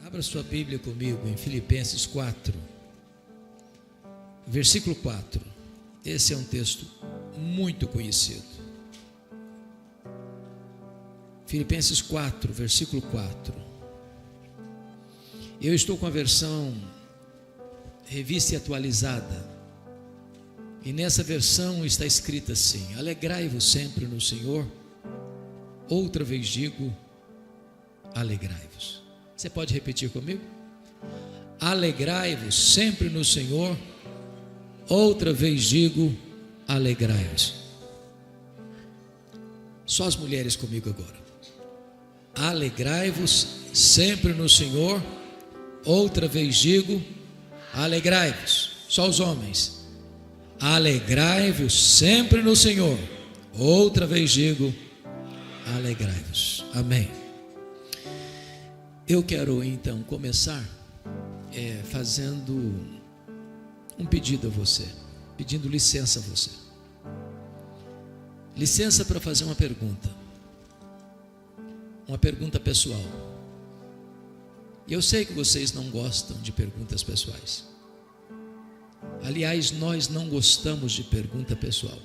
Abra sua Bíblia comigo em Filipenses 4, versículo 4. Esse é um texto muito conhecido. Filipenses 4, versículo 4. Eu estou com a versão revista e atualizada. E nessa versão está escrito assim: alegrai-vos sempre no Senhor. Outra vez digo, alegrai-vos. Você pode repetir comigo? Alegrai-vos sempre no Senhor. Outra vez digo, alegrai-vos. Só as mulheres comigo agora. Alegrai-vos sempre no Senhor. Outra vez digo, alegrai-vos. Só os homens. Alegrai-vos sempre no Senhor. Outra vez digo, alegrai-vos. Amém. Eu quero então começar fazendo um pedido a você, pedindo licença a você. Licença para fazer uma pergunta pessoal. E eu sei que vocês não gostam de perguntas pessoais. Aliás, nós não gostamos de pergunta pessoal,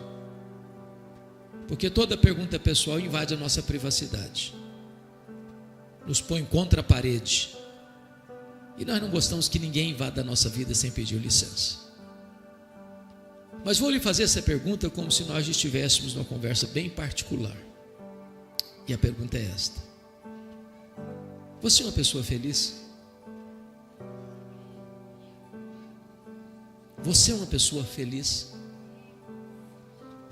porque toda pergunta pessoal invade a nossa privacidade, nos põe contra a parede, e nós não gostamos que ninguém invada a nossa vida sem pedir licença. Mas vou lhe fazer essa pergunta como se nós estivéssemos numa conversa bem particular. E a pergunta é esta: você é uma pessoa feliz? Você é uma pessoa feliz?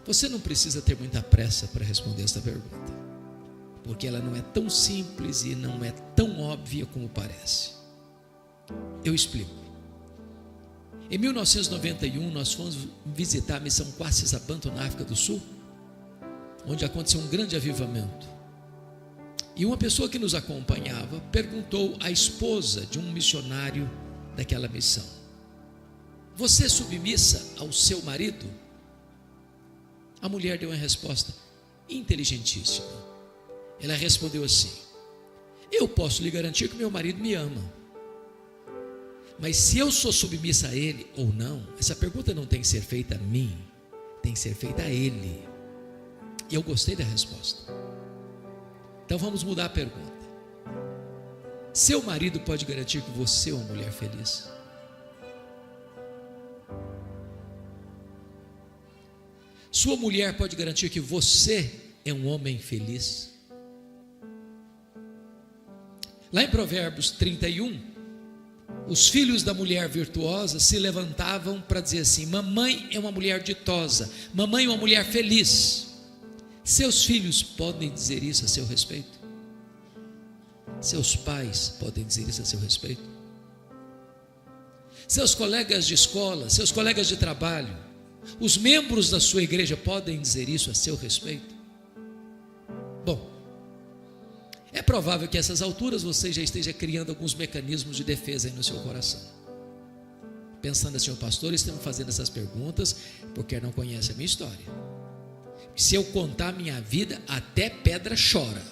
Você não precisa ter muita pressa para responder esta pergunta, porque ela não é tão simples e não é tão óbvia como parece. Eu explico. Em 1991 nós fomos visitar a missão Kwasizabantu na África do Sul, onde aconteceu um grande avivamento. E uma pessoa que nos acompanhava perguntou à esposa de um missionário daquela missão: você é submissa ao seu marido? A mulher deu uma resposta inteligentíssima. Ela respondeu assim: eu posso lhe garantir que meu marido me ama, mas se eu sou submissa a ele ou não, essa pergunta não tem que ser feita a mim, tem que ser feita a ele. E eu gostei da resposta. Então vamos mudar a pergunta. Seu marido pode garantir que você é uma mulher feliz? Sua mulher pode garantir que você é um homem feliz? Lá em Provérbios 31, os filhos da mulher virtuosa se levantavam para dizer assim: mamãe é uma mulher ditosa, mamãe é uma mulher feliz. Seus filhos podem dizer isso a seu respeito? Seus pais podem dizer isso a seu respeito? Seus colegas de escola, seus colegas de trabalho, os membros da sua igreja podem dizer isso a seu respeito? Bom, é provável que a essas alturas você já esteja criando alguns mecanismos de defesa aí no seu coração, pensando assim: o pastor está me fazendo essas perguntas porque não conhece a minha história. Se eu contar a minha vida, até pedra chora.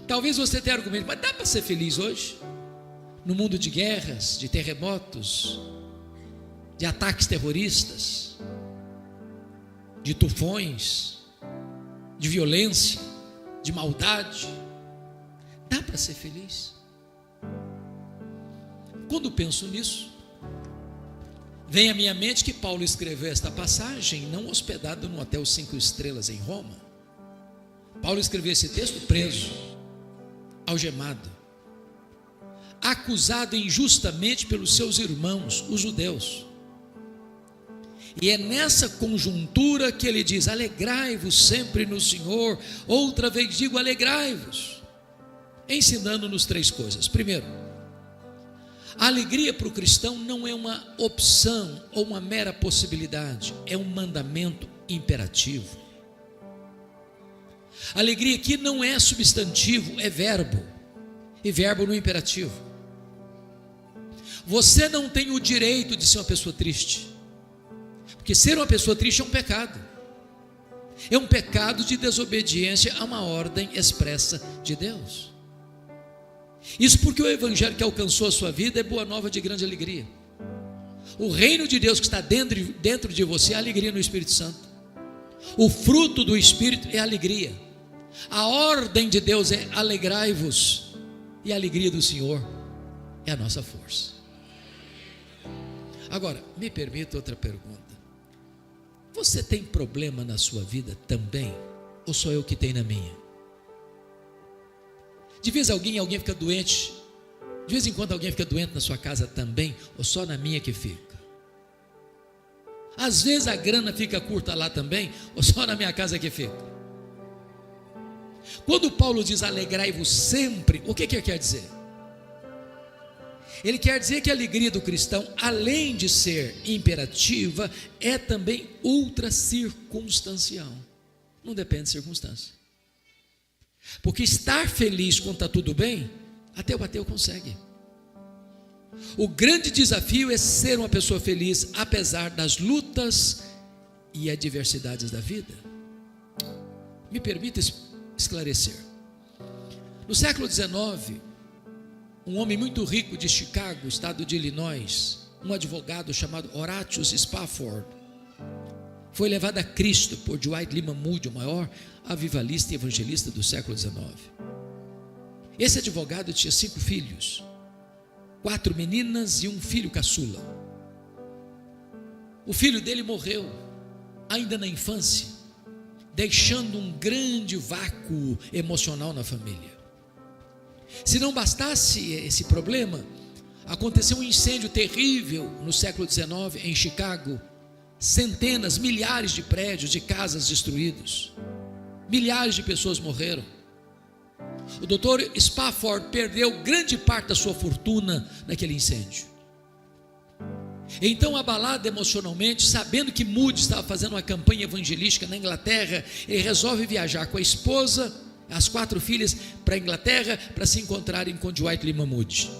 Talvez você tenha argumento: mas dá para ser feliz hoje? No mundo de guerras, de terremotos, de ataques terroristas, de tufões, de violência, de maldade, dá para ser feliz? Quando penso nisso, vem à minha mente que Paulo escreveu esta passagem não hospedado num hotel 5 estrelas em Roma. Paulo escreveu esse texto preso, algemado, acusado injustamente pelos seus irmãos, os judeus. E é nessa conjuntura que ele diz: alegrai-vos sempre no Senhor. Outra vez digo, alegrai-vos. Ensinando-nos três coisas. Primeiro, a alegria para o cristão não é uma opção ou uma mera possibilidade, é um mandamento imperativo. Alegria aqui não é substantivo, é verbo, e verbo no imperativo. Você não tem o direito de ser uma pessoa triste, porque ser uma pessoa triste é um pecado. É um pecado de desobediência a uma ordem expressa de Deus. Isso porque o evangelho que alcançou a sua vida é boa nova de grande alegria. O reino de Deus que está dentro de você é alegria no Espírito Santo. O fruto do Espírito é alegria. A ordem de Deus é alegrai-vos, e a alegria do Senhor é a nossa força. Agora, me permita outra pergunta. Você tem problema na sua vida também? Ou sou eu que tenho na minha? De vez alguém fica doente, de vez em quando alguém fica doente na sua casa também, ou só na minha que fica? Às vezes a grana fica curta lá também, ou só na minha casa que fica? Quando Paulo diz alegrai-vos sempre, o que ele quer dizer? Ele quer dizer que a alegria do cristão, além de ser imperativa, é também ultra circunstancial. Não depende de circunstância. Porque estar feliz quando está tudo bem, até o ateu consegue. O grande desafio é ser uma pessoa feliz, apesar das lutas e adversidades da vida. Me permita esclarecer. No século XIX, um homem muito rico de Chicago, estado de Illinois, um advogado chamado Horatius Spafford, foi levado a Cristo por Dwight Lyman Moody, o maior avivalista e evangelista do século XIX. Esse advogado tinha 5 filhos, 4 meninas e um filho caçula. O filho dele morreu ainda na infância, deixando um grande vácuo emocional na família. Se não bastasse esse problema, aconteceu um incêndio terrível no século XIX em Chicago. Centenas, milhares de prédios, de casas destruídos. Milhares de pessoas morreram. O doutor Spafford perdeu grande parte da sua fortuna naquele incêndio. Então, abalado emocionalmente, sabendo que Moody estava fazendo uma campanha evangelística na Inglaterra, ele resolve viajar com a esposa, as 4 filhas, para a Inglaterra, para se encontrarem com Dwight Lyman Moody.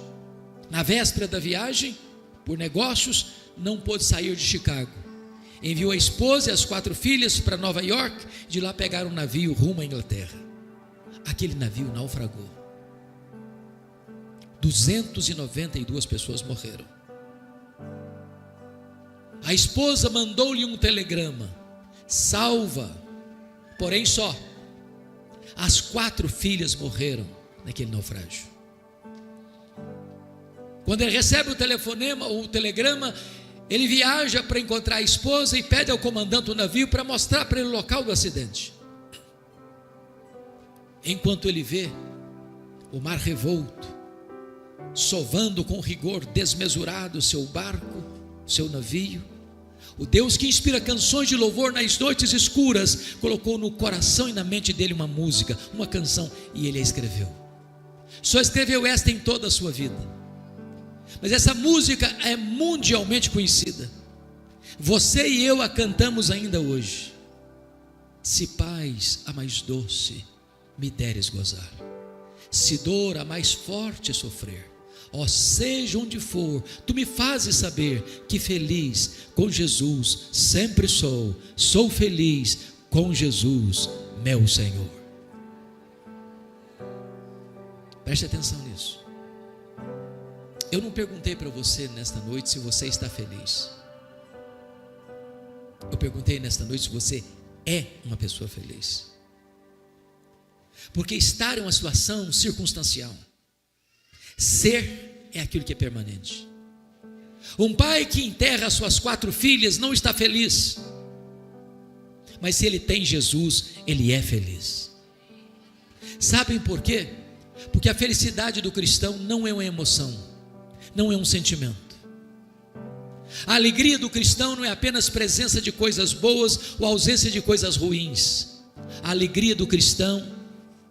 Na véspera da viagem, por negócios, não pôde sair de Chicago. Enviou a esposa e as 4 filhas para Nova York, de lá pegaram um navio rumo à Inglaterra. Aquele navio naufragou. 292 pessoas morreram. A esposa mandou-lhe um telegrama: salva, porém só. As 4 filhas morreram naquele naufrágio. Quando ele recebe o telegrama, ele viaja para encontrar a esposa e pede ao comandante do navio para mostrar para ele o local do acidente. Enquanto ele vê o mar revolto, sovando com rigor desmesurado seu barco, seu navio, o Deus que inspira canções de louvor nas noites escuras, colocou no coração e na mente dele uma música, uma canção, e ele a escreveu. Só escreveu esta em toda a sua vida, mas essa música é mundialmente conhecida. Você e eu a cantamos ainda hoje. Se paz a mais doce me deres gozar, se dor a mais forte sofrer, ó, seja onde for, tu me fazes saber que feliz com Jesus sempre sou feliz com Jesus, meu Senhor. Preste atenção nisso. Eu não perguntei para você nesta noite se você está feliz. Eu perguntei nesta noite se você é uma pessoa feliz. Porque estar é uma situação circunstancial. Ser é aquilo que é permanente. Um pai que enterra as suas 4 filhas não está feliz, mas se ele tem Jesus, ele é feliz. Sabem por quê? Porque a felicidade do cristão não é uma emoção, não é um sentimento. A alegria do cristão não é apenas presença de coisas boas ou ausência de coisas ruins. A alegria do cristão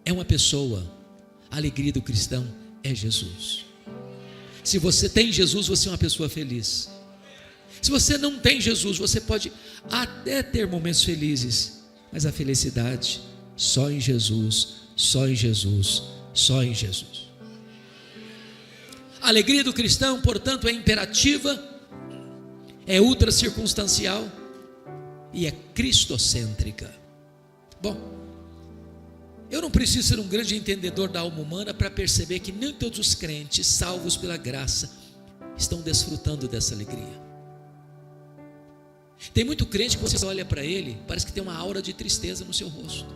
é uma pessoa. A alegria do cristão é Jesus. Se você tem Jesus, você é uma pessoa feliz. Se você não tem Jesus, você pode até ter momentos felizes, mas a felicidade só em Jesus, só em Jesus, só em Jesus. A alegria do cristão, portanto, é imperativa, é ultra circunstancial e é cristocêntrica. Bom, Eu não preciso ser um grande entendedor da alma humana para perceber que nem todos os crentes, salvos pela graça, estão desfrutando dessa alegria. Tem muito crente que você olha para ele, parece que tem uma aura de tristeza no seu rosto.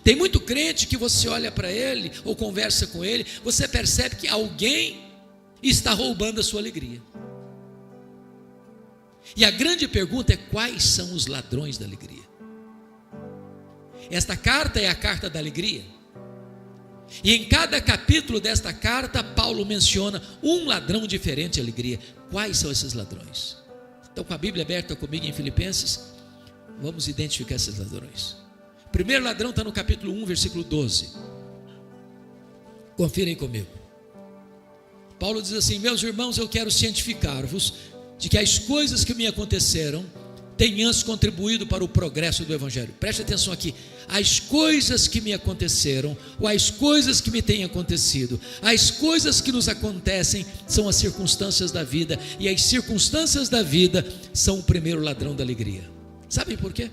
Tem muito crente que você olha para ele, ou conversa com ele, você percebe que alguém está roubando a sua alegria. E a grande pergunta é: quais são os ladrões da alegria? Esta carta é a carta da alegria. E em cada capítulo desta carta, Paulo menciona um ladrão diferente de alegria. Quais são esses ladrões? Então, com a Bíblia aberta comigo em Filipenses, vamos identificar esses ladrões. O primeiro ladrão está no capítulo 1, versículo 12. Confirem comigo. Paulo diz assim: meus irmãos, eu quero cientificar-vos de que as coisas que me aconteceram têm antes contribuído para o progresso do Evangelho. Preste atenção aqui. As coisas que me aconteceram, ou as coisas que me têm acontecido, as coisas que nos acontecem são as circunstâncias da vida, e as circunstâncias da vida são o primeiro ladrão da alegria. Sabem por quê?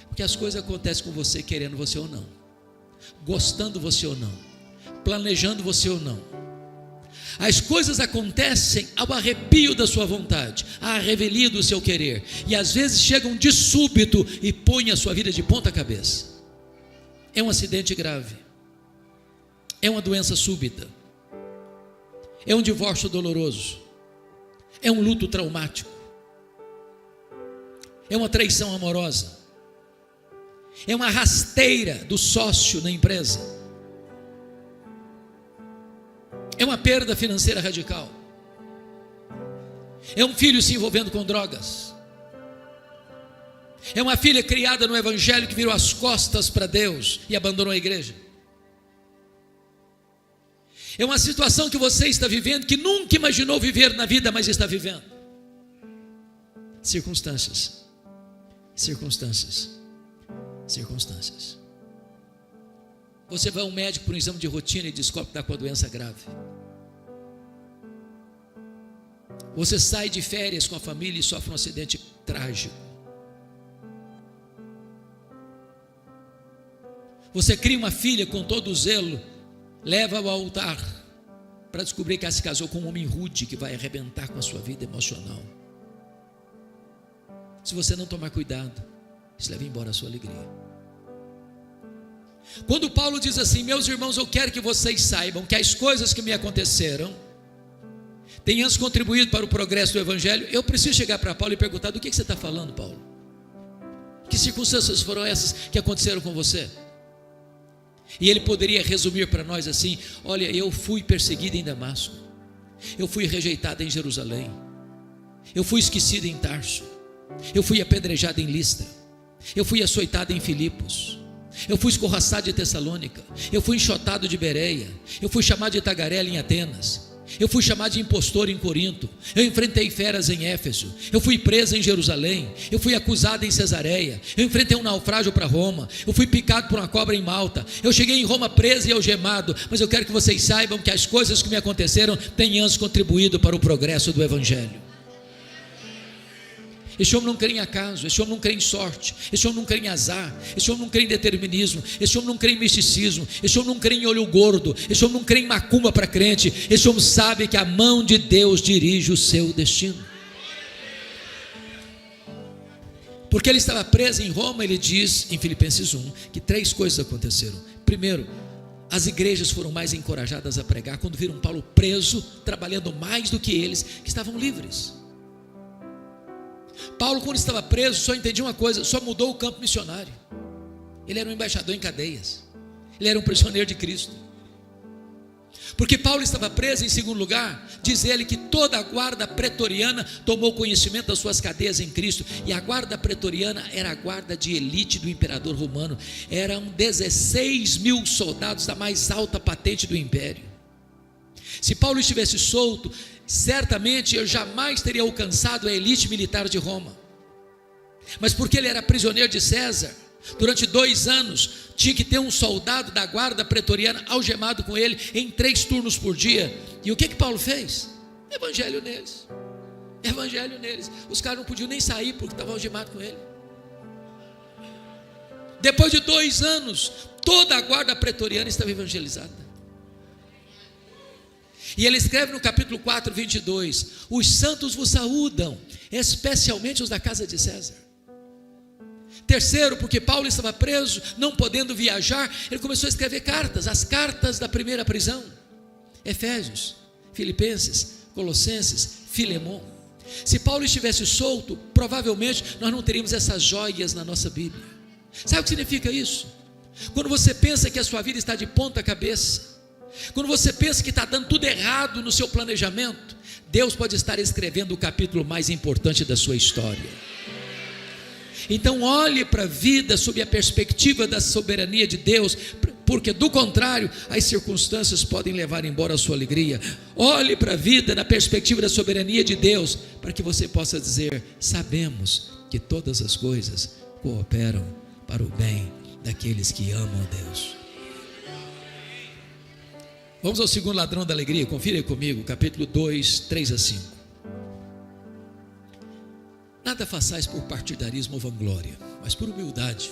Porque as coisas acontecem com você querendo você ou não, gostando você ou não, planejando você ou não. As coisas acontecem ao arrepio da sua vontade, à revelia do seu querer, e às vezes chegam de súbito e põem a sua vida de ponta cabeça. É um acidente grave, é uma doença súbita, é um divórcio doloroso, é um luto traumático, é uma traição amorosa, é uma rasteira do sócio na empresa, é uma perda financeira radical, é um filho se envolvendo com drogas, é uma filha criada no Evangelho que virou as costas para Deus e abandonou a igreja. É uma situação que você está vivendo, que nunca imaginou viver na vida, mas está vivendo. Circunstâncias. Você vai ao médico por um exame de rotina e descobre que está com a doença grave. Você sai de férias com a família e sofre um acidente trágico. Você cria uma filha com todo o zelo, leva ao altar para descobrir que ela se casou com um homem rude que vai arrebentar com a sua vida emocional. Se você não tomar cuidado, isso leva embora a sua alegria. Quando Paulo diz assim: meus irmãos, eu quero que vocês saibam que as coisas que me aconteceram têm antes contribuído para o progresso do Evangelho. Eu preciso chegar para Paulo e perguntar: do que você está falando, Paulo? Que circunstâncias foram essas que aconteceram com você? E ele poderia resumir para nós assim: olha, eu fui perseguido em Damasco, eu fui rejeitado em Jerusalém, eu fui esquecido em Tarso, eu fui apedrejado em Listra, eu fui açoitado em Filipos, eu fui escorraçado em Tessalônica, eu fui enxotado de Bereia, eu fui chamado de tagarela em Atenas, eu fui chamado de impostor em Corinto, eu enfrentei feras em Éfeso, eu fui preso em Jerusalém, eu fui acusado em Cesareia, eu enfrentei um naufrágio para Roma, eu fui picado por uma cobra em Malta, eu cheguei em Roma preso e algemado. Mas eu quero que vocês saibam que as coisas que me aconteceram têm antes contribuído para o progresso do Evangelho. Esse homem não crê em acaso, esse homem não crê em sorte, esse homem não crê em azar, esse homem não crê em determinismo, esse homem não crê em misticismo, esse homem não crê em olho gordo, esse homem não crê em macumba para crente. Esse homem sabe que a mão de Deus dirige o seu destino. Porque ele estava preso em Roma. Ele diz em Filipenses 1 que 3 coisas aconteceram. Primeiro, as igrejas foram mais encorajadas a pregar quando viram Paulo preso, trabalhando mais do que eles que estavam livres. Paulo, quando estava preso, só entendia uma coisa: só mudou o campo missionário. Ele era um embaixador em cadeias, ele era um prisioneiro de Cristo. Porque Paulo estava preso, em segundo lugar, diz ele que toda a guarda pretoriana tomou conhecimento das suas cadeias em Cristo. E a guarda pretoriana era a guarda de elite do imperador romano. Eram 16.000 soldados da mais alta patente do império. Se Paulo estivesse solto, certamente eu jamais teria alcançado a elite militar de Roma. Mas porque ele era prisioneiro de César, durante 2 anos tinha que ter um soldado da guarda pretoriana algemado com ele em 3 turnos por dia. E o que Paulo fez? Evangelho neles. Os caras não podiam nem sair porque estavam algemados com ele. Depois de 2 anos, toda a guarda pretoriana estava evangelizada. E ele escreve no capítulo 4, 22: os santos vos saúdam, especialmente os da casa de César. Terceiro, porque Paulo estava preso, não podendo viajar, ele começou a escrever cartas, as cartas da primeira prisão: Efésios, Filipenses, Colossenses, Filemon. Se Paulo estivesse solto, provavelmente nós não teríamos essas joias na nossa Bíblia. Sabe o que significa isso? Quando você pensa que a sua vida está de ponta cabeça, quando você pensa que está dando tudo errado no seu planejamento, Deus pode estar escrevendo o capítulo mais importante da sua história. Então olhe para a vida sob a perspectiva da soberania de Deus, porque do contrário, as circunstâncias podem levar embora a sua alegria. Olhe para a vida na perspectiva da soberania de Deus, para que você possa dizer: sabemos que todas as coisas cooperam para o bem daqueles que amam a Deus. Vamos ao segundo ladrão da alegria, confira aí comigo, capítulo 2, 3 a 5. Nada façais por partidarismo ou vanglória, mas por humildade,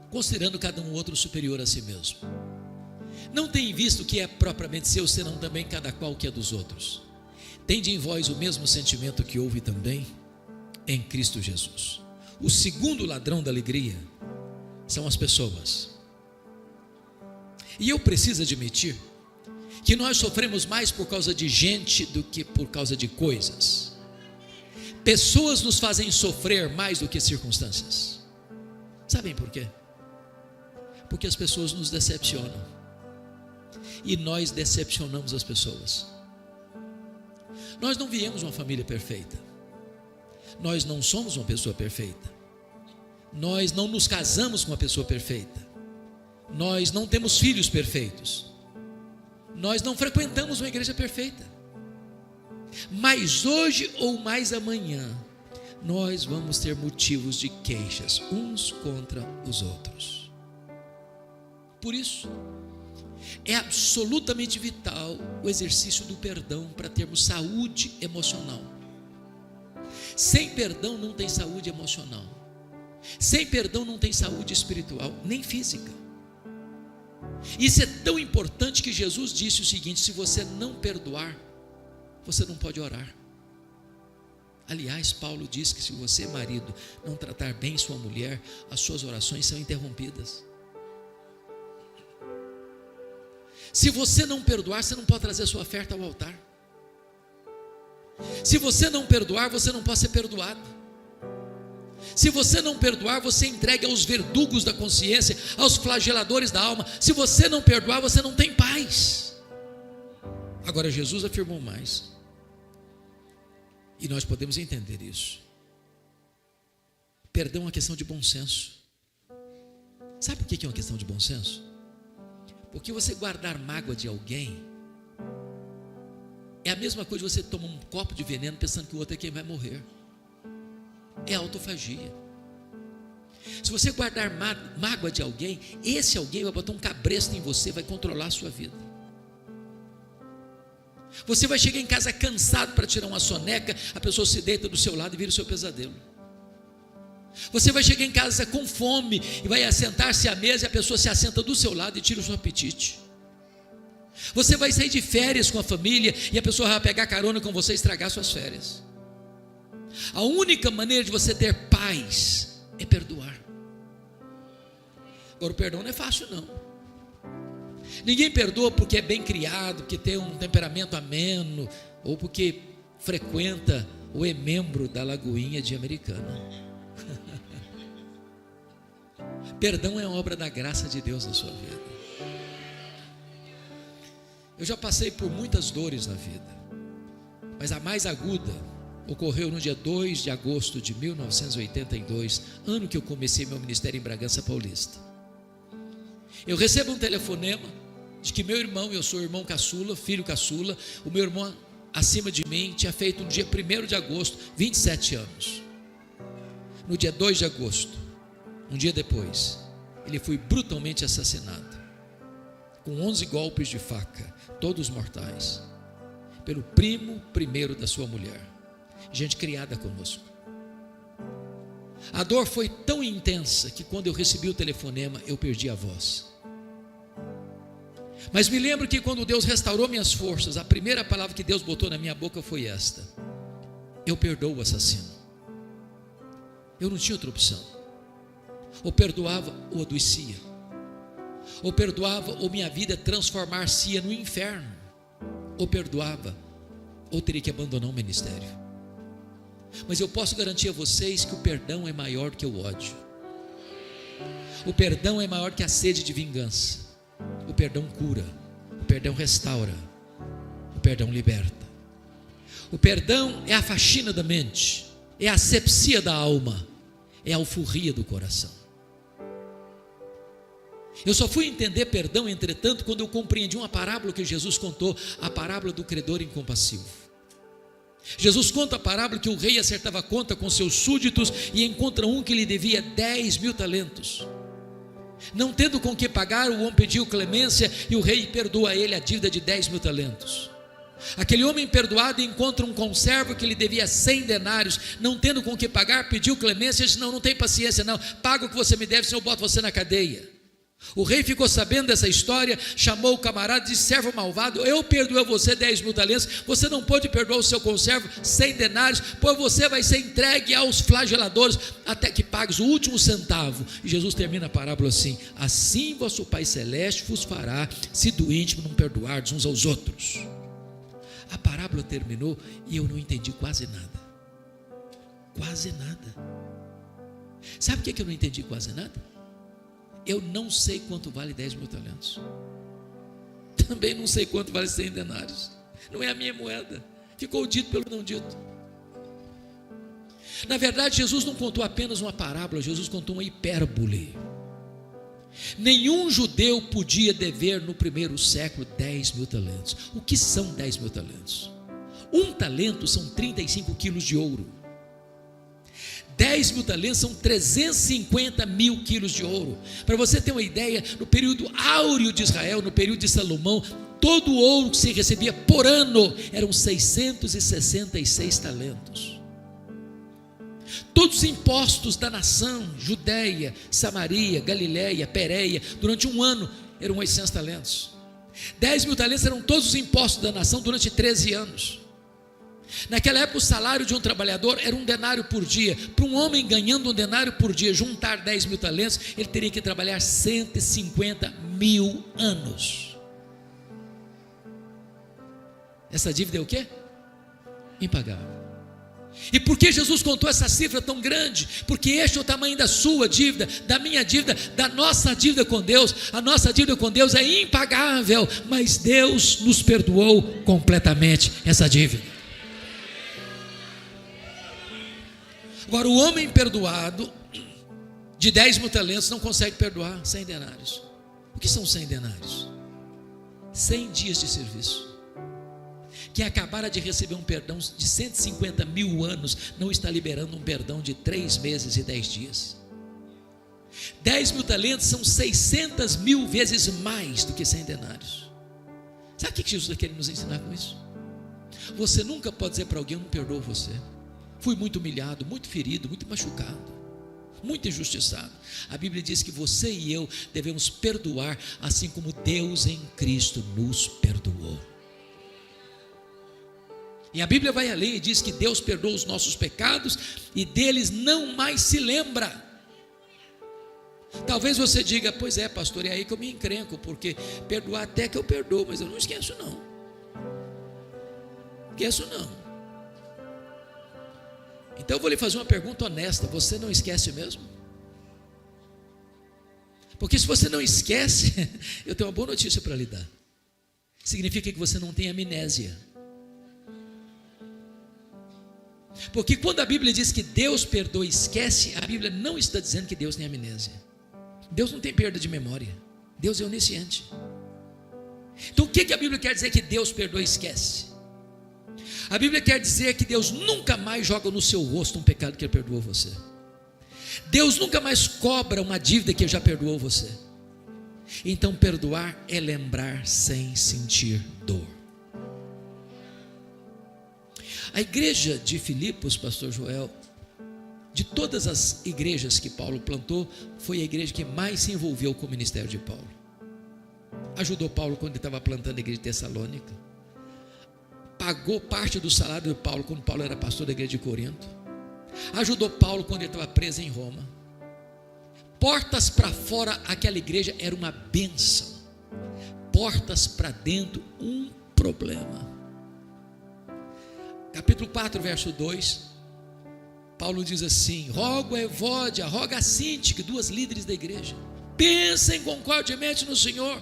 considerando cada um outro superior a si mesmo. Não tem visto o que é propriamente seu, senão também cada qual o que é dos outros. Tende em vós o mesmo sentimento que houve também em Cristo Jesus. O segundo ladrão da alegria são as pessoas. E eu preciso admitir que nós sofremos mais por causa de gente do que por causa de coisas. Pessoas nos fazem sofrer mais do que circunstâncias. Sabem por quê? Porque as pessoas nos decepcionam e nós decepcionamos as pessoas. Nós não viemos de uma família perfeita, nós não somos uma pessoa perfeita, nós não nos casamos com uma pessoa perfeita, nós não temos filhos perfeitos, nós não frequentamos uma igreja perfeita. Mas hoje ou mais amanhã nós vamos ter motivos de queixas uns contra os outros. Por isso é absolutamente vital o exercício do perdão para termos saúde emocional. Sem perdão não tem saúde emocional. Sem perdão não tem saúde espiritual, nem física. Isso é tão importante que Jesus disse o seguinte: se você não perdoar, você não pode orar. Aliás, Paulo diz que se você, marido, não tratar bem sua mulher, as suas orações são interrompidas. Se você não perdoar, você não pode trazer sua oferta ao altar. Se você não perdoar, você não pode ser perdoado. Se você não perdoar, você entrega aos verdugos da consciência, aos flageladores da alma. Se você não perdoar, você não tem paz. Agora Jesus afirmou mais, e nós podemos entender isso. Perdão é uma questão de bom senso. Sabe por que é uma questão de bom senso? Porque você guardar mágoa de alguém é a mesma coisa de você tomar um copo de veneno pensando que o outro é quem vai morrer. É autofagia. Se você guardar mágoa de alguém, esse alguém vai botar um cabresto em você, vai controlar a sua vida. Você vai chegar em casa cansado para tirar uma soneca, a pessoa se deita do seu lado e vira o seu pesadelo. Você vai chegar em casa com fome e vai assentar-se à mesa e a pessoa se assenta do seu lado e tira o seu apetite. Você vai sair de férias com a família e a pessoa vai pegar carona com você e estragar suas férias. A única maneira de você ter paz é perdoar. Agora, o perdão não é fácil não. Ninguém perdoa porque é bem criado, porque tem um temperamento ameno, ou porque frequenta ou é membro da Lagoinha de Americana. Perdão é obra da graça de Deus na sua vida. Eu já passei por muitas dores na vida, mas a mais aguda ocorreu no dia 2 de agosto de 1982, ano que eu comecei meu ministério em Bragança Paulista. Eu recebo um telefonema de que meu irmão, eu sou irmão caçula, filho caçula, o meu irmão acima de mim tinha feito no dia 1º de agosto 27 anos. No dia 2 de agosto, um dia depois, ele foi brutalmente assassinado, com 11 golpes de faca, todos mortais, pelo primo primeiro da sua mulher, gente criada conosco. A dor foi tão intensa que quando eu recebi o telefonema, eu perdi a voz. Mas me lembro que quando Deus restaurou minhas forças, a primeira palavra que Deus botou na minha boca foi esta: eu perdoo o assassino. Eu não tinha outra opção. Ou perdoava ou adoecia. Ou perdoava ou minha vida transformar-se no inferno. Ou perdoava ou teria que abandonar o ministério. Mas eu posso garantir a vocês que o perdão é maior do que o ódio. O perdão é maior que a sede de vingança. O perdão cura, o perdão restaura, o perdão liberta. O perdão é a faxina da mente, é a asepsia da alma, é a alforria do coração. Eu só fui entender perdão, entretanto, quando eu compreendi uma parábola que Jesus contou, a parábola do credor incompassivo. Jesus conta a parábola que o rei acertava a conta com seus súditos e encontra um que lhe devia 10.000 talentos. Não tendo com que pagar, o homem pediu clemência e o rei perdoa a ele a dívida de 10.000 talentos. Aquele homem perdoado encontra um conservo que lhe devia 100 denários, não tendo com que pagar, pediu clemência e disse: não tem paciência não, paga o que você me deve, senão eu boto você na cadeia. O rei ficou sabendo dessa história, chamou o camarada e disse: servo malvado, eu perdoei você 10.000 talentos, você não pode perdoar o seu conservo 100 denários, pois você vai ser entregue aos flageladores, até que pagues o último centavo. E Jesus termina a parábola assim: assim vosso Pai Celeste vos fará, se do íntimo não perdoardes uns aos outros. A parábola terminou e eu não entendi quase nada. Quase nada. Sabe o que eu não entendi quase nada? Eu não sei quanto vale 10.000 talentos. Também não sei quanto vale 100 denários. Não é a minha moeda. Ficou dito pelo não dito. Na verdade, Jesus não contou apenas uma parábola, Jesus contou uma hipérbole. Nenhum judeu podia dever no primeiro século 10.000 talentos. O que são 10.000 talentos? Um talento são 35 quilos de ouro. 10.000 talentos são 350.000 quilos de ouro. Para você ter uma ideia, no período áureo de Israel, no período de Salomão, todo o ouro que se recebia por ano eram 666 talentos. Todos os impostos da nação, Judeia, Samaria, Galileia, Pérea, durante um ano eram 800 talentos. 10.000 talentos eram todos os impostos da nação durante 13 anos. Naquela época o salário de um trabalhador era 1 denário por dia. Para um homem ganhando 1 denário por dia, juntar 10.000 talentos, ele teria que trabalhar 150.000 anos. Essa dívida é o quê? Impagável. E por que Jesus contou essa cifra tão grande? Porque este é o tamanho da sua dívida, da minha dívida, da nossa dívida com Deus. A nossa dívida com Deus é impagável, mas Deus nos perdoou completamente essa dívida. Agora, o homem perdoado de 10.000 talentos não consegue perdoar 100 denários. O que são 100 denários? 100 dias de serviço. Quem acabara de receber um perdão de 150.000 anos, não está liberando um perdão de 3 meses e 10 dias. 10.000 talentos são 600.000 vezes mais do que 100 denários. Sabe o que Jesus está querendo nos ensinar com isso? Você nunca pode dizer para alguém: eu não perdoo você. Fui muito humilhado, muito ferido, muito machucado, muito injustiçado. A Bíblia diz que você e eu devemos perdoar, assim como Deus em Cristo nos perdoou. E a Bíblia vai além e diz que Deus perdoa os nossos pecados e deles não mais se lembra. Talvez você diga: pois é, pastor, é aí que eu me encrenco, porque perdoar até que eu perdoo, mas eu não esqueço não. Esqueço não. Então eu vou lhe fazer uma pergunta honesta: você não esquece mesmo? Porque se você não esquece, eu tenho uma boa notícia para lhe dar. Significa que você não tem amnésia. Porque quando a Bíblia diz que Deus perdoa e esquece, a Bíblia não está dizendo que Deus tem amnésia. Deus não tem perda de memória. Deus é onisciente. Então o que a Bíblia quer dizer que Deus perdoa e esquece? A Bíblia quer dizer que Deus nunca mais joga no seu rosto um pecado que Ele perdoou você. Deus nunca mais cobra uma dívida que Ele já perdoou você. Então perdoar é lembrar sem sentir dor. A igreja de Filipos, pastor Joel, De todas as igrejas que Paulo plantou, foi a igreja que mais se envolveu com o ministério de Paulo. Ajudou Paulo quando ele estava plantando a igreja de Tessalônica. Pagou parte do salário de Paulo quando Paulo era pastor da igreja de Corinto. Ajudou Paulo quando ele estava preso em Roma. Portas para fora, aquela igreja era uma bênção. Portas para dentro, um problema. Capítulo 4, verso 2, Paulo diz assim: rogo a Evódia, roga a Síntique, duas líderes da igreja, pensem concordemente no Senhor.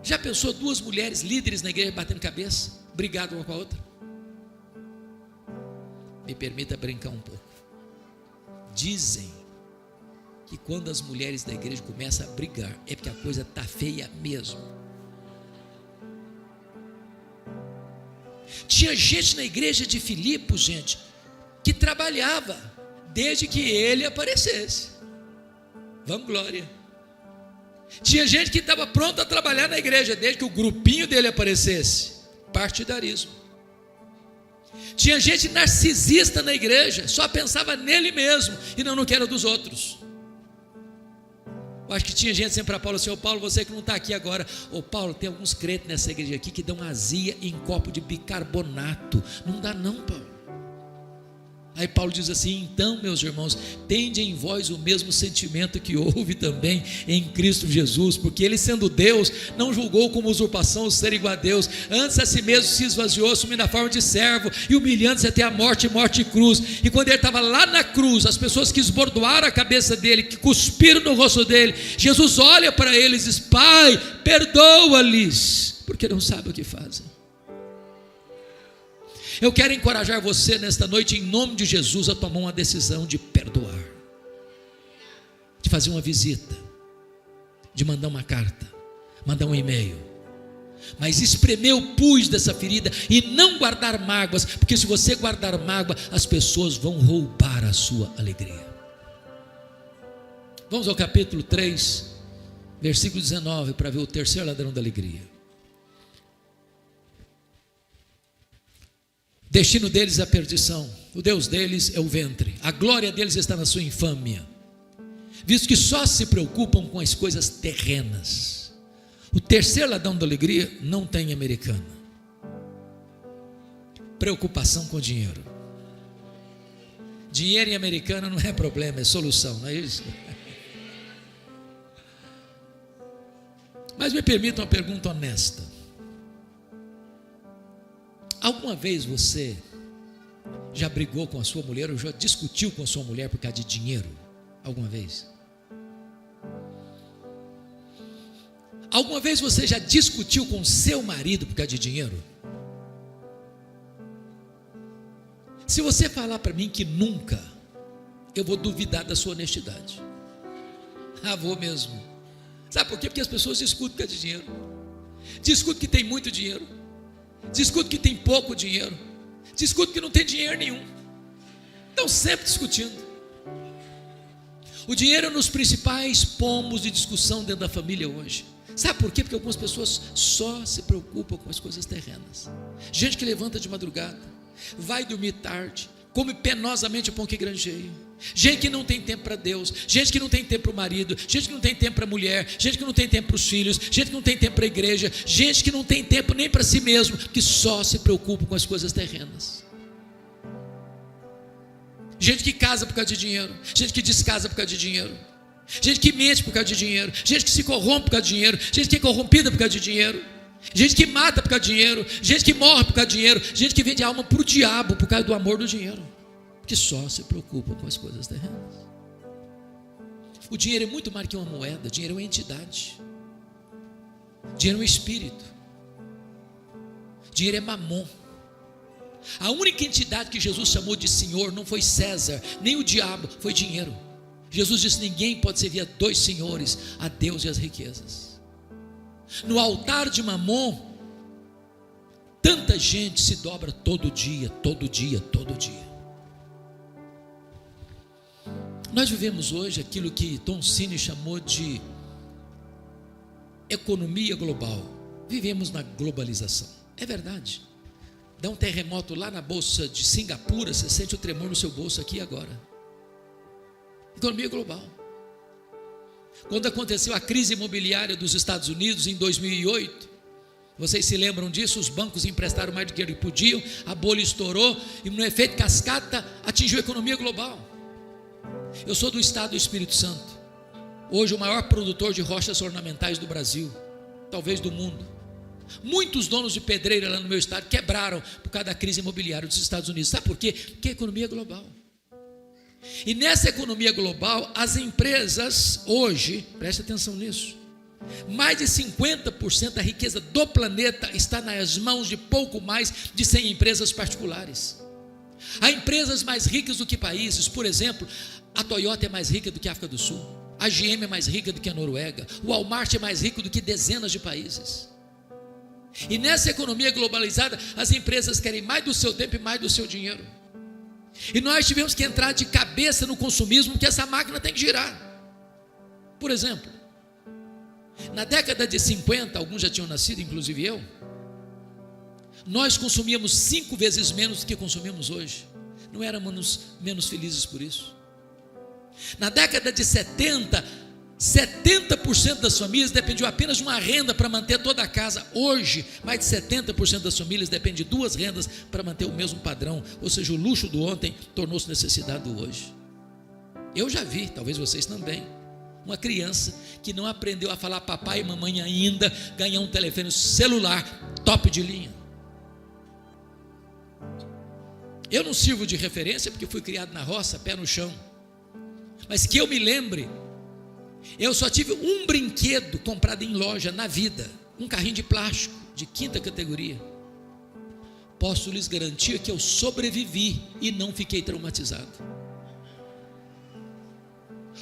Já pensou duas mulheres líderes na igreja batendo cabeça, brigado uma com a outra? Me permita brincar um pouco. Dizem que quando as mulheres da igreja começam a brigar, é porque a coisa está feia mesmo. Tinha gente na igreja de Filipos, gente, que trabalhava desde que ele aparecesse. Vanglória. Tinha gente que estava pronto a trabalhar na igreja desde que o grupinho dele aparecesse. Partidarismo. Tinha gente narcisista na igreja, só pensava nele mesmo e não no que era dos outros. Eu acho que tinha gente sempre para Paulo assim: ô Paulo, você que não está aqui agora, ô Paulo, tem alguns crentes nessa igreja aqui que dão azia em copo de bicarbonato. Não dá não, Paulo. Aí Paulo diz assim: então, meus irmãos, tende em vós o mesmo sentimento que houve também em Cristo Jesus, porque ele, sendo Deus, não julgou como usurpação o ser igual a Deus, antes a si mesmo se esvaziou, assumindo a forma de servo e humilhando-se até a morte e cruz. E quando ele estava lá na cruz, as pessoas que esbordoaram a cabeça dele, que cuspiram no rosto dele, Jesus olha para eles e diz: Pai, perdoa-lhes, porque não sabem o que fazem. Eu quero encorajar você nesta noite, em nome de Jesus, a tomar uma decisão de perdoar, de fazer uma visita, de mandar uma carta, mandar um e-mail, mas espremer o pus dessa ferida e não guardar mágoas, porque se você guardar mágoa, as pessoas vão roubar a sua alegria. Vamos ao capítulo 3, versículo 19, para ver o terceiro ladrão da alegria. Destino deles é a perdição, o Deus deles é o ventre, a glória deles está na sua infâmia, visto que só se preocupam com as coisas terrenas. O terceiro ladrão da alegria não tem americana. Preocupação com dinheiro. Dinheiro em americana não é problema, é solução, não é isso? Mas me permita uma pergunta honesta. Alguma vez você já brigou com a sua mulher ou já discutiu com a sua mulher por causa de dinheiro? Alguma vez? Alguma vez você já discutiu com seu marido por causa de dinheiro? Se você falar para mim que nunca, eu vou duvidar da sua honestidade. Vou mesmo. Sabe por quê? Porque as pessoas discutem por causa de dinheiro. Discutem que tem muito dinheiro. Discute que tem pouco dinheiro, discute que não tem dinheiro nenhum, estão sempre discutindo. O dinheiro é um dos principais pomos de discussão dentro da família hoje. Sabe por quê? Porque algumas pessoas só se preocupam com as coisas terrenas. Gente que levanta de madrugada, vai dormir tarde, come penosamente o pão que granjeia. Gente que não tem tempo para Deus, gente que não tem tempo para o marido, gente que não tem tempo para a mulher, gente que não tem tempo para os filhos, gente que não tem tempo para a igreja, gente que não tem tempo nem para si mesmo, que só se preocupa com as coisas terrenas. Gente que casa por causa de dinheiro, gente que descasa por causa de dinheiro, gente que mente por causa de dinheiro, gente que se corrompe por causa de dinheiro, gente que é corrompida por causa de dinheiro, gente que mata por causa de dinheiro, gente que morre por causa de dinheiro, gente que vende a alma para o diabo por causa do amor do dinheiro, que só se preocupa com as coisas terrenas. O dinheiro é muito mais que uma moeda. Dinheiro é uma entidade. Dinheiro é um espírito. Dinheiro é mamon. A única entidade que Jesus chamou de Senhor não foi César, nem o diabo, foi dinheiro. Jesus disse: ninguém pode servir a dois senhores, a Deus e as riquezas. No altar de mamon, tanta gente se dobra todo dia, todo dia, todo dia. Nós vivemos hoje aquilo que Tom Cine chamou de economia global. Vivemos na globalização. É verdade. Dá um terremoto lá na bolsa de Singapura, você sente o tremor no seu bolso aqui agora. Economia global. Quando aconteceu a crise imobiliária dos Estados Unidos em 2008, vocês se lembram disso? Os bancos emprestaram mais dinheiro que podiam, a bolha estourou e no efeito cascata atingiu a economia global. Eu sou do estado do Espírito Santo, hoje o maior produtor de rochas ornamentais do Brasil, talvez do mundo. Muitos donos de pedreira lá no meu estado quebraram por causa da crise imobiliária dos Estados Unidos. Sabe por quê? Porque é economia global. E nessa economia global, as empresas hoje, preste atenção nisso, mais de 50% da riqueza do planeta está nas mãos de pouco mais de 100 empresas particulares. Há empresas mais ricas do que países. Por exemplo, a Toyota é mais rica do que a África do Sul, a GM é mais rica do que a Noruega, o Walmart é mais rico do que dezenas de países. E nessa economia globalizada, as empresas querem mais do seu tempo e mais do seu dinheiro. E nós tivemos que entrar de cabeça no consumismo, porque essa máquina tem que girar. Por exemplo, na década de 50, alguns já tinham nascido, inclusive eu, nós consumíamos 5 vezes menos do que consumimos hoje. Não éramos menos felizes por isso. Na década de 70, 70% das famílias dependiam apenas de uma renda para manter toda a casa. Hoje, mais de 70% das famílias dependem de 2 rendas para manter o mesmo padrão. Ou seja, o luxo do ontem tornou-se necessidade do hoje. Eu já vi, talvez vocês também, uma criança que não aprendeu a falar papai e mamãe ainda, ganhar um telefone celular top de linha. Eu não sirvo de referência porque fui criado na roça, pé no chão. Mas que eu me lembre, eu só tive um brinquedo comprado em loja na vida, um carrinho de plástico de 5ª categoria. Posso lhes garantir que eu sobrevivi e não fiquei traumatizado.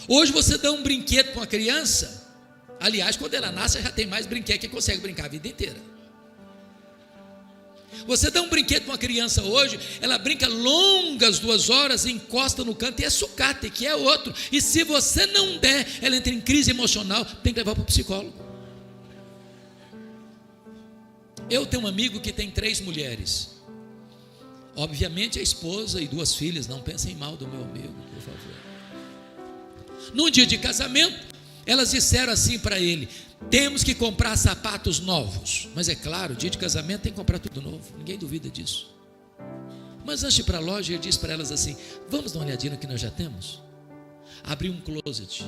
Hoje você dá um brinquedo para uma criança, aliás, quando ela nasce já tem mais brinquedo que consegue brincar a vida inteira. Você dá um brinquedo para uma criança hoje, ela brinca longas 2 horas, encosta no canto e é sucata, que é outro. E se você não der, ela entra em crise emocional, tem que levar para o psicólogo. Eu tenho um amigo que tem 3 mulheres. Obviamente a esposa e 2 filhas, não pensem mal do meu amigo, por favor. Num dia de casamento, elas disseram assim para ele: temos que comprar sapatos novos. Mas é claro, dia de casamento tem que comprar tudo novo, ninguém duvida disso. Mas antes de ir para a loja, ele disse para elas assim: vamos dar uma olhadinha no que nós já temos. Abriu um closet,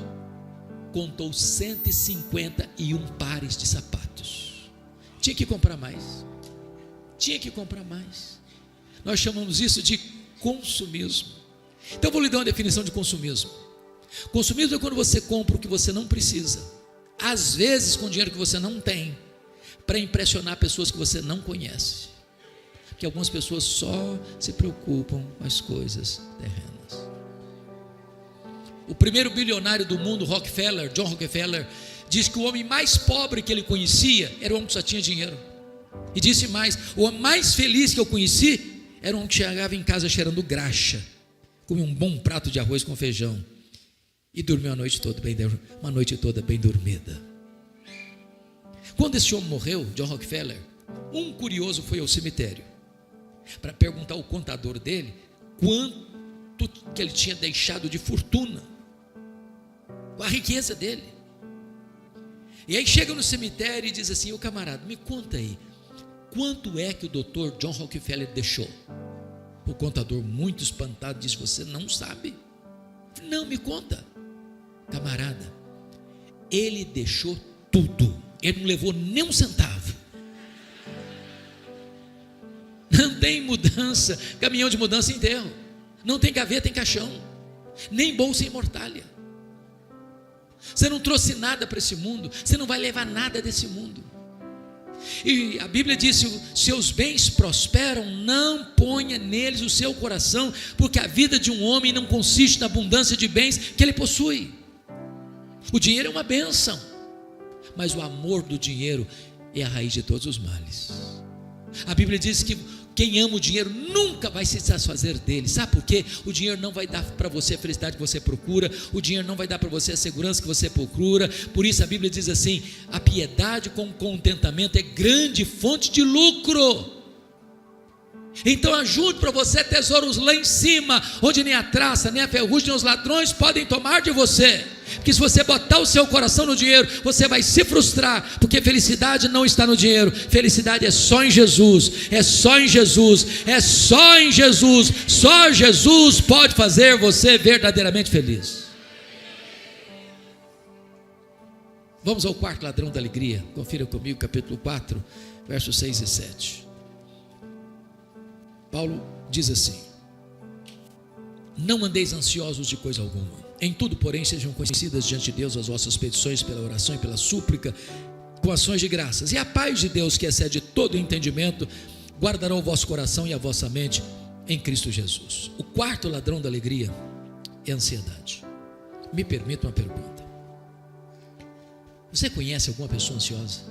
contou 151 pares de sapatos. Tinha que comprar mais. Nós chamamos isso de consumismo. Então eu vou lhe dar uma definição de consumismo. Consumismo é quando você compra o que você não precisa, às vezes com dinheiro que você não tem, para impressionar pessoas que você não conhece. Porque algumas pessoas só se preocupam com as coisas terrenas. O primeiro bilionário do mundo, Rockefeller, John Rockefeller, diz que o homem mais pobre que ele conhecia era o homem que só tinha dinheiro. E disse mais: o homem mais feliz que eu conheci era um homem que chegava em casa cheirando graxa, comia um bom prato de arroz com feijão e dormiu uma noite toda bem dormida. Quando esse homem morreu, John Rockefeller, um curioso foi ao cemitério para perguntar ao contador dele quanto que ele tinha deixado de fortuna, com a riqueza dele. E aí chega no cemitério e diz assim: ô camarada, me conta aí, quanto é que o doutor John Rockefeller deixou? O contador, muito espantado, disse: você não sabe? Não, me conta. Camarada, ele deixou tudo, ele não levou nem um centavo. Não tem mudança, caminhão de mudança em enterro, não tem gaveta em caixão, nem bolsa em mortalha. Você não trouxe nada para esse mundo, você não vai levar nada desse mundo. E a Bíblia diz: se seus bens prosperam, não ponha neles o seu coração, porque a vida de um homem não consiste na abundância de bens que ele possui. O dinheiro é uma bênção, mas o amor do dinheiro é a raiz de todos os males. A Bíblia diz que quem ama o dinheiro nunca vai se desfazer dele. Sabe por quê? O dinheiro não vai dar para você a felicidade que você procura, o dinheiro não vai dar para você a segurança que você procura. Por isso a Bíblia diz assim: a piedade com contentamento é grande fonte de lucro. Então ajunte para você tesouros lá em cima, onde nem a traça, nem a ferrugem, nem os ladrões podem tomar de você. Porque se você botar o seu coração no dinheiro, você vai se frustrar, porque felicidade não está no dinheiro. Felicidade é só em Jesus, é só em Jesus, é só em Jesus. Só Jesus pode fazer você verdadeiramente feliz. Vamos ao quarto ladrão da alegria. Confira comigo, capítulo 4, versos 6 e 7. Paulo diz assim: não andeis ansiosos de coisa alguma, em tudo, porém, sejam conhecidas diante de Deus as vossas petições pela oração e pela súplica, com ações de graças, e a paz de Deus, que excede todo entendimento, guardará o vosso coração e a vossa mente em Cristo Jesus. O quarto ladrão da alegria é a ansiedade. Me permita uma pergunta: você conhece alguma pessoa ansiosa?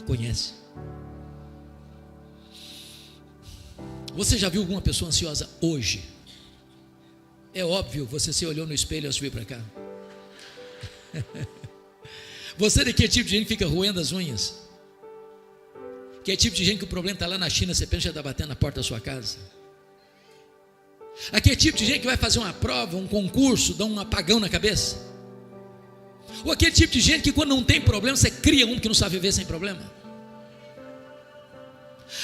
Conhece? Você já viu alguma pessoa ansiosa hoje? É óbvio, você se olhou no espelho antes de vir para cá. Você é daquele tipo de gente que fica roendo as unhas? Que é tipo de gente que o problema está lá na China, você pensa que já está batendo na porta da sua casa? Aquele tipo de gente que vai fazer uma prova, um concurso, dá um apagão na cabeça? Ou aquele tipo de gente que quando não tem problema, você cria um que não sabe viver sem problema?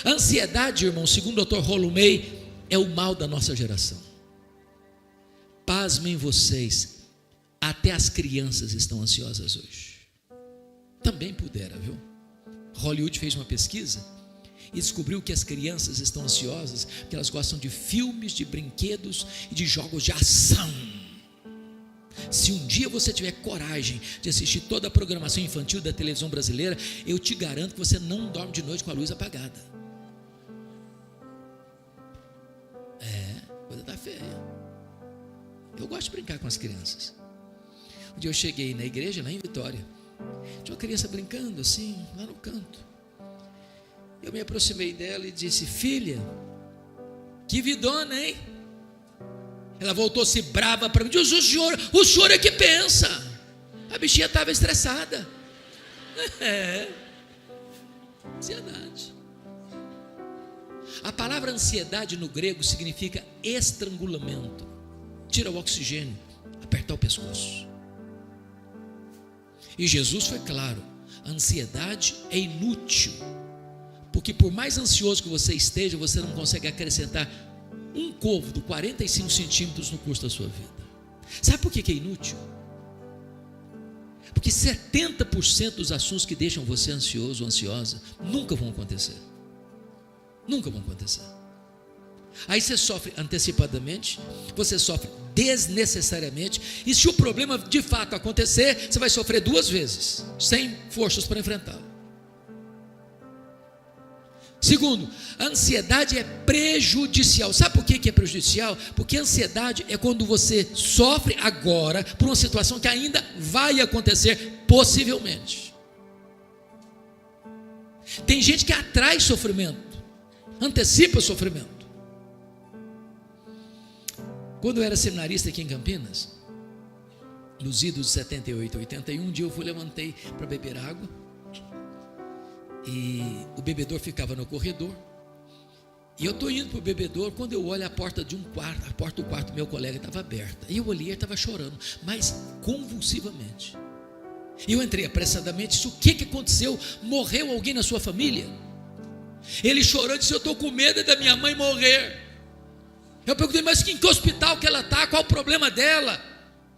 A ansiedade, irmão, segundo o Dr. Rollo May, é o mal da nossa geração. Pasmem vocês, até as crianças estão ansiosas hoje. Também pudera, viu? Hollywood fez uma pesquisa e descobriu que as crianças estão ansiosas porque elas gostam de filmes, de brinquedos e de jogos de ação. Se um dia você tiver coragem de assistir toda a programação infantil da televisão brasileira, eu te garanto que você não dorme de noite com a luz apagada. Coisa tá feia. Eu gosto de brincar com as crianças. Um dia eu cheguei na igreja, lá em Vitória, tinha uma criança brincando assim, lá no canto. Eu me aproximei dela e disse: filha, que vidona, hein? Ela voltou-se brava para mim, disse: o senhor é que pensa. A bichinha estava estressada. Ansiedade. A palavra ansiedade no grego significa estrangulamento. Tira o oxigênio, apertar o pescoço. E Jesus foi claro: a ansiedade é inútil, porque por mais ansioso que você esteja, você não consegue acrescentar um côvado, 45 centímetros no curso da sua vida. Sabe por que é inútil? Porque 70% dos assuntos que deixam você ansioso ou ansiosa nunca vão acontecer. Nunca vão acontecer. Aí você sofre antecipadamente, você sofre desnecessariamente, e se o problema de fato acontecer, você vai sofrer duas vezes, sem forças para enfrentá-lo. Segundo, a ansiedade é prejudicial. Sabe por que é prejudicial? Porque a ansiedade é quando você sofre agora por uma situação que ainda vai acontecer, possivelmente. Tem gente que atrai sofrimento, antecipa sofrimento. Quando eu era seminarista aqui em Campinas, nos idos de 78 a 81, um dia eu levantei para beber água, e o bebedor ficava no corredor, e eu estou indo para o bebedor, quando eu olho a porta de um quarto, a porta do quarto do meu colega estava aberta, e eu olhei, ele estava chorando, mas convulsivamente, e eu entrei apressadamente, disse: o que aconteceu? Morreu alguém na sua família? Ele chorando, disse: eu estou com medo da minha mãe morrer. Eu perguntei: mas em que hospital que ela está? Qual o problema dela?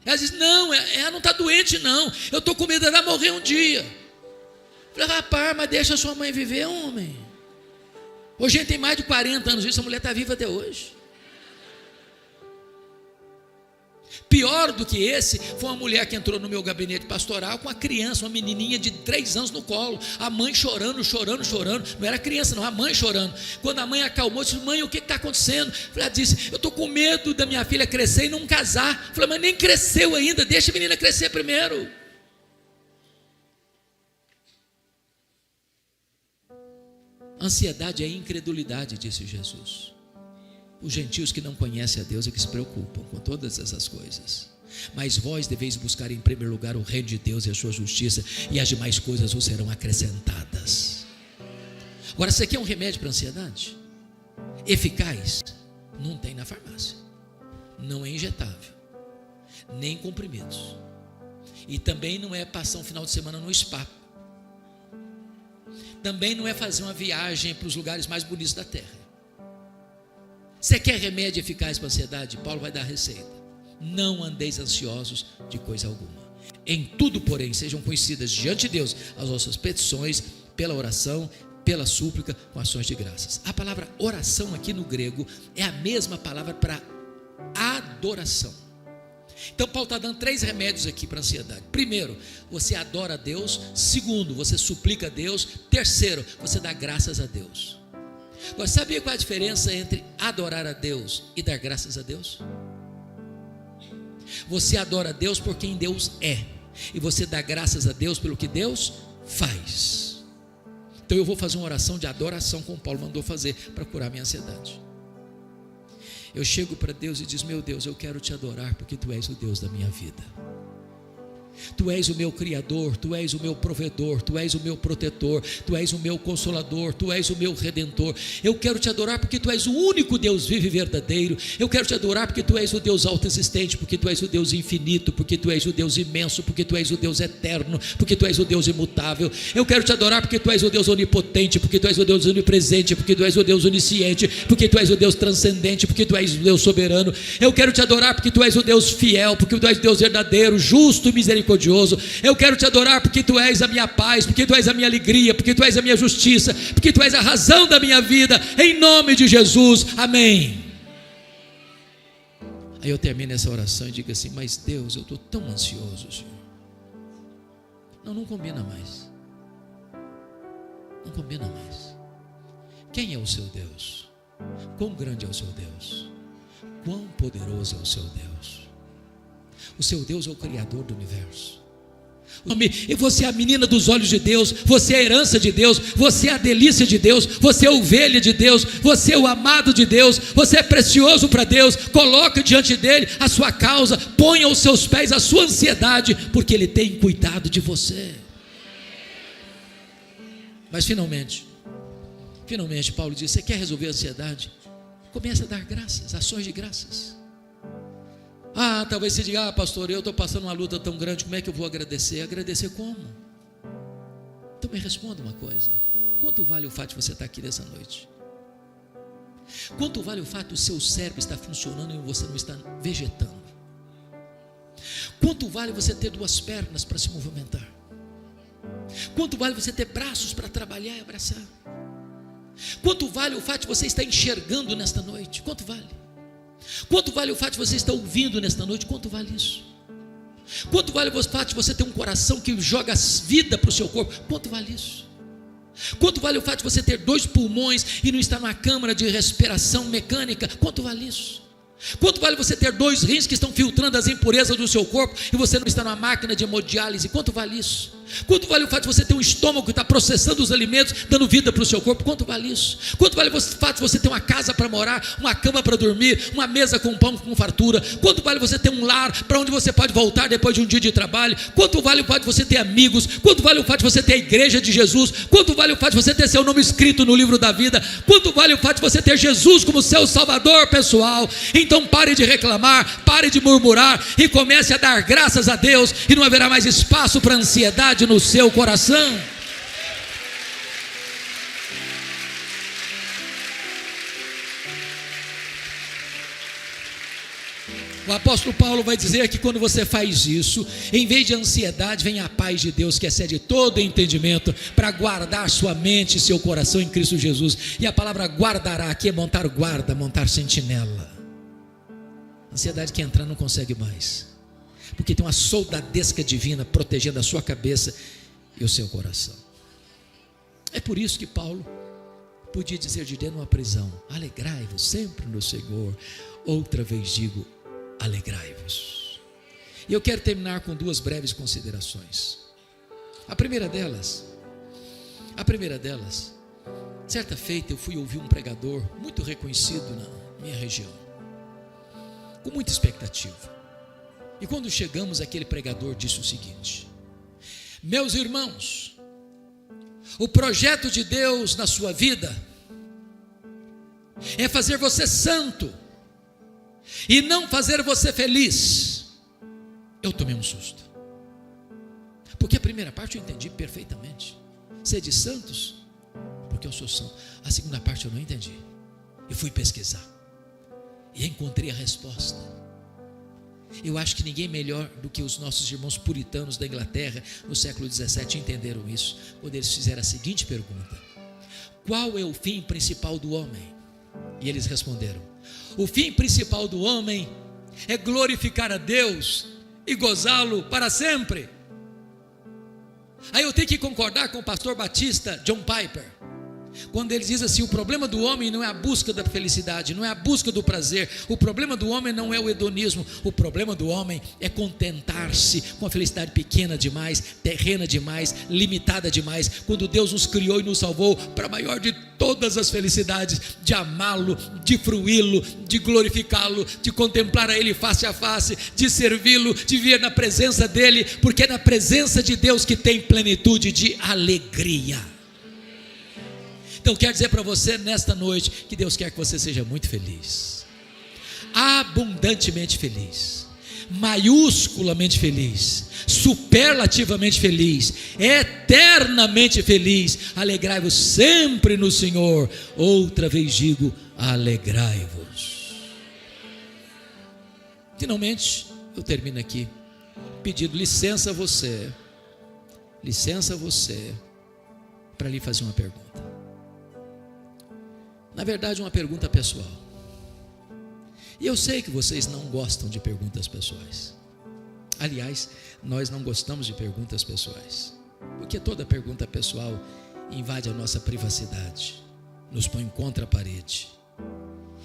Ela disse: não, ela não está doente não, eu estou com medo dela morrer um dia. Eu falei: rapaz, mas deixa a sua mãe viver, homem. Hoje a gente tem mais de 40 anos, essa mulher está viva até hoje. Pior do que esse, foi uma mulher que entrou no meu gabinete pastoral com uma criança, uma menininha de 3 anos no colo, a mãe chorando, não era criança não, a mãe chorando. Quando a mãe acalmou, disse: mãe, o que está acontecendo? Ela disse: eu estou com medo da minha filha crescer e não casar. Eu falei: mas nem cresceu ainda, deixa a menina crescer primeiro. Ansiedade é incredulidade, disse Jesus. Os gentios que não conhecem a Deus é que se preocupam com todas essas coisas. Mas vós deveis buscar em primeiro lugar o reino de Deus e a sua justiça, e as demais coisas vos serão acrescentadas. Agora, você quer um remédio para a ansiedade? eficaz não tem na farmácia, não é injetável, nem comprimidos, e também não é passar um final de semana no spa, também não é fazer uma viagem para os lugares mais bonitos da terra. Você quer remédio eficaz para a ansiedade? Paulo vai dar a receita: não andeis ansiosos de coisa alguma, em tudo porém sejam conhecidas diante de Deus as vossas petições pela oração, pela súplica, com ações de graças. A palavra oração aqui no grego é a mesma palavra para adoração. Então Paulo está dando 3 remédios aqui para a ansiedade. Primeiro, você adora a Deus. Segundo, você suplica a Deus. Terceiro, você dá graças a Deus. Você sabia qual é a diferença entre adorar a Deus e dar graças a Deus? Você adora a Deus por quem Deus é, e você dá graças a Deus pelo que Deus faz. Então eu vou fazer uma oração de adoração, como Paulo mandou fazer, para curar minha ansiedade. Eu chego para Deus e diz: meu Deus, eu quero te adorar porque tu és o Deus da minha vida. Tu és o meu Criador, Tu és o meu provedor, Tu és o meu protetor, Tu és o meu consolador, Tu és o meu redentor. Eu quero te adorar porque Tu és o único Deus vivo e verdadeiro. Eu quero te adorar porque Tu és o Deus autoexistente, porque Tu és o Deus infinito, porque Tu és o Deus imenso, porque Tu és o Deus eterno, porque Tu és o Deus imutável. Eu quero te adorar porque Tu és o Deus onipotente, porque Tu és o Deus onipresente, porque Tu és o Deus onisciente, porque Tu és o Deus transcendente, porque Tu és o Deus soberano. Eu quero te adorar porque Tu és o Deus fiel, porque Tu és o Deus verdadeiro, justo e misericordioso. Eu quero te adorar porque Tu és a minha paz, porque Tu és a minha alegria, porque Tu és a minha justiça, porque Tu és a razão da minha vida, em nome de Jesus, amém. Aí eu termino essa oração e digo assim: mas Deus, eu estou tão ansioso, Senhor. Não combina mais, não combina mais. Quem é o seu Deus? Quão grande é o seu Deus? Quão poderoso é o seu Deus? O seu Deus é o Criador do universo. E você é a menina dos olhos de Deus, você é a herança de Deus, você é a delícia de Deus, você é a ovelha de Deus, você é o amado de Deus, você é precioso para Deus. Coloque diante dele a sua causa, ponha aos seus pés a sua ansiedade, porque ele tem cuidado de você. Mas finalmente Paulo diz: você quer resolver a ansiedade? Comece a dar graças, ações de graças. Talvez você diga: pastor, eu estou passando uma luta tão grande, como é que eu vou agradecer? Agradecer como? Então me responda uma coisa: quanto vale o fato de você estar aqui nessa noite? Quanto vale o fato do seu cérebro estar funcionando e você não está vegetando? Quanto vale você ter 2 pernas para se movimentar? Quanto vale você ter braços para trabalhar e abraçar? Quanto vale o fato de você estar enxergando nesta noite? Quanto vale? Quanto vale o fato de você estar ouvindo nesta noite? Quanto vale isso? Quanto vale o fato de você ter um coração que joga vida para o seu corpo? Quanto vale isso? Quanto vale o fato de você ter 2 pulmões e não estar numa câmara de respiração mecânica? Quanto vale isso? Quanto vale você ter 2 rins que estão filtrando as impurezas do seu corpo e você não está numa máquina de hemodiálise? Quanto vale isso? Quanto vale o fato de você ter um estômago que está processando os alimentos, dando vida para o seu corpo? Quanto vale isso? Quanto vale o fato de você ter uma casa para morar, uma cama para dormir, uma mesa com pão com fartura? Quanto vale você ter um lar para onde você pode voltar depois de um dia de trabalho? Quanto vale o fato de você ter amigos? Quanto vale o fato de você ter a igreja de Jesus? Quanto vale o fato de você ter seu nome escrito no livro da vida? Quanto vale o fato de você ter Jesus como seu salvador pessoal? Então pare de reclamar, pare de murmurar e comece a dar graças a Deus, e não haverá mais espaço para ansiedade no seu coração. O apóstolo Paulo vai dizer que quando você faz isso, em vez de ansiedade, vem a paz de Deus que excede todo entendimento, para guardar sua mente e seu coração em Cristo Jesus. E a palavra guardará aqui é montar guarda, montar sentinela. A ansiedade que entrar não consegue mais, porque tem uma soldadesca divina protegendo a sua cabeça e o seu coração. É por isso que Paulo podia dizer de dentro de uma prisão: alegrai-vos sempre no Senhor. Outra vez digo, alegrai-vos. E eu quero terminar com 2 breves considerações. A primeira delas, certa feita eu fui ouvir um pregador muito reconhecido na minha região, com muita expectativa. E quando chegamos, aquele pregador disse o seguinte: meus irmãos, o projeto de Deus na sua vida é fazer você santo e não fazer você feliz, eu tomei um susto. Porque a primeira parte eu entendi perfeitamente. Sede santos, porque eu sou santo. A segunda parte eu não entendi. Eu fui pesquisar e encontrei a resposta. Eu acho que ninguém melhor do que os nossos irmãos puritanos da Inglaterra no século XVII entenderam isso, quando eles fizeram a seguinte pergunta: qual é o fim principal do homem? E eles responderam: o fim principal do homem é glorificar a Deus e gozá-lo para sempre. Aí eu tenho que concordar com o pastor batista John Piper, quando ele diz assim: o problema do homem não é a busca da felicidade, não é a busca do prazer. O problema do homem não é o hedonismo. O problema do homem é contentar-se com a felicidade pequena demais, terrena demais, limitada demais, quando Deus nos criou e nos salvou para a maior de todas as felicidades, de amá-lo, de fruí-lo, de glorificá-lo, de contemplar a Ele face a face, de servi-lo, de viver na presença dEle, porque é na presença de Deus que tem plenitude de alegria. Então quero dizer para você nesta noite que Deus quer que você seja muito feliz, abundantemente feliz, maiusculamente feliz, superlativamente feliz, eternamente feliz. Alegrai-vos sempre no Senhor. Outra vez digo, alegrai-vos. Finalmente eu termino aqui pedindo licença a você para lhe fazer uma pergunta. Na verdade, uma pergunta pessoal. E eu sei que vocês não gostam de perguntas pessoais. Aliás, nós não gostamos de perguntas pessoais, porque toda pergunta pessoal invade a nossa privacidade, nos põe contra a parede.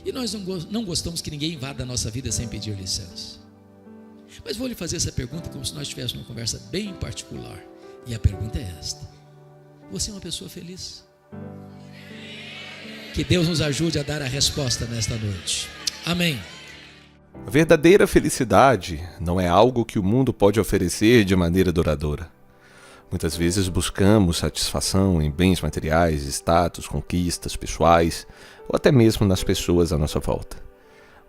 E nós não gostamos que ninguém invada a nossa vida sem pedir licença. Mas vou lhe fazer essa pergunta como se nós tivéssemos uma conversa bem particular. E a pergunta é esta: você é uma pessoa feliz? Que Deus nos ajude a dar a resposta nesta noite. Amém. A verdadeira felicidade não é algo que o mundo pode oferecer de maneira duradoura. Muitas vezes buscamos satisfação em bens materiais, status, conquistas pessoais, ou até mesmo nas pessoas à nossa volta.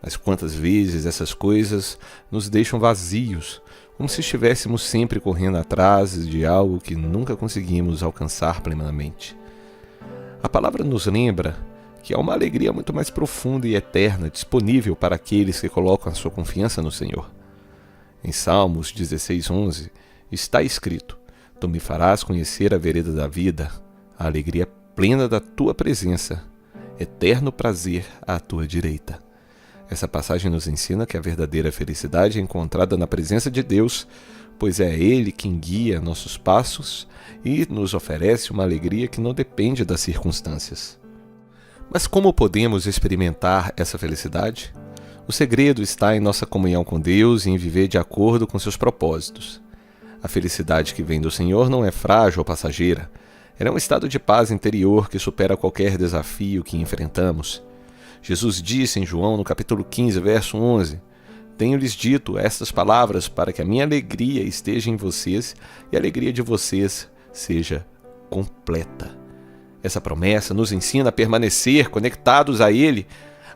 Mas quantas vezes essas coisas nos deixam vazios, como se estivéssemos sempre correndo atrás de algo que nunca conseguimos alcançar plenamente. A palavra nos lembra que há uma alegria muito mais profunda e eterna disponível para aqueles que colocam a sua confiança no Senhor. Em Salmos 16:11 está escrito: Tu me farás conhecer a vereda da vida, a alegria plena da tua presença, eterno prazer à tua direita. Essa passagem nos ensina que a verdadeira felicidade é encontrada na presença de Deus, pois é Ele quem guia nossos passos e nos oferece uma alegria que não depende das circunstâncias. Mas como podemos experimentar essa felicidade? O segredo está em nossa comunhão com Deus e em viver de acordo com seus propósitos. A felicidade que vem do Senhor não é frágil ou passageira. Ela é um estado de paz interior que supera qualquer desafio que enfrentamos. Jesus disse em João, no capítulo 15, verso 11: Tenho-lhes dito estas palavras para que a minha alegria esteja em vocês e a alegria de vocês seja completa. Essa promessa nos ensina a permanecer conectados a Ele,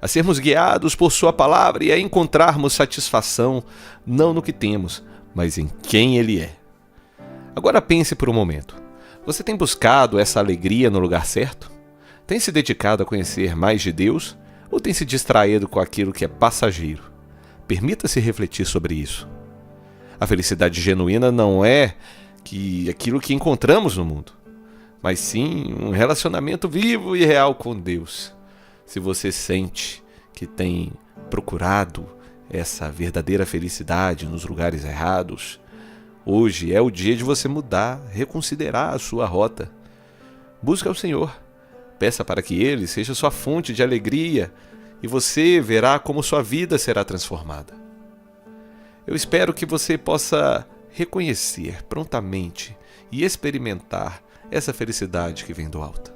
a sermos guiados por Sua palavra e a encontrarmos satisfação não no que temos, mas em quem Ele é. Agora pense por um momento. Você tem buscado essa alegria no lugar certo? Tem se dedicado a conhecer mais de Deus ou tem se distraído com aquilo que é passageiro? Permita-se refletir sobre isso. A felicidade genuína não é aquilo que encontramos no mundo, mas sim um relacionamento vivo e real com Deus. Se você sente que tem procurado essa verdadeira felicidade nos lugares errados, hoje é o dia de você mudar, reconsiderar a sua rota. Busque ao Senhor, peça para que Ele seja sua fonte de alegria e você verá como sua vida será transformada. Eu espero que você possa reconhecer prontamente e experimentar essa felicidade que vem do alto.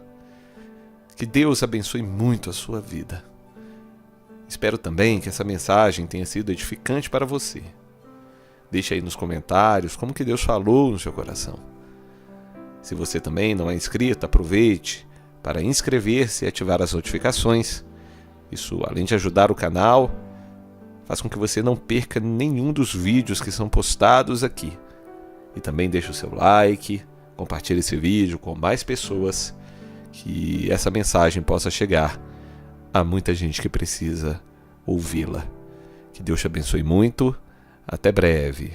Que Deus abençoe muito a sua vida. Espero também que essa mensagem tenha sido edificante para você. Deixe aí nos comentários como que Deus falou no seu coração. Se você também não é inscrito, aproveite para inscrever-se e ativar as notificações. Isso, além de ajudar o canal, faz com que você não perca nenhum dos vídeos que são postados aqui. E também deixe o seu like, compartilhe esse vídeo com mais pessoas, que essa mensagem possa chegar a muita gente que precisa ouvi-la. Que Deus te abençoe muito. Até breve.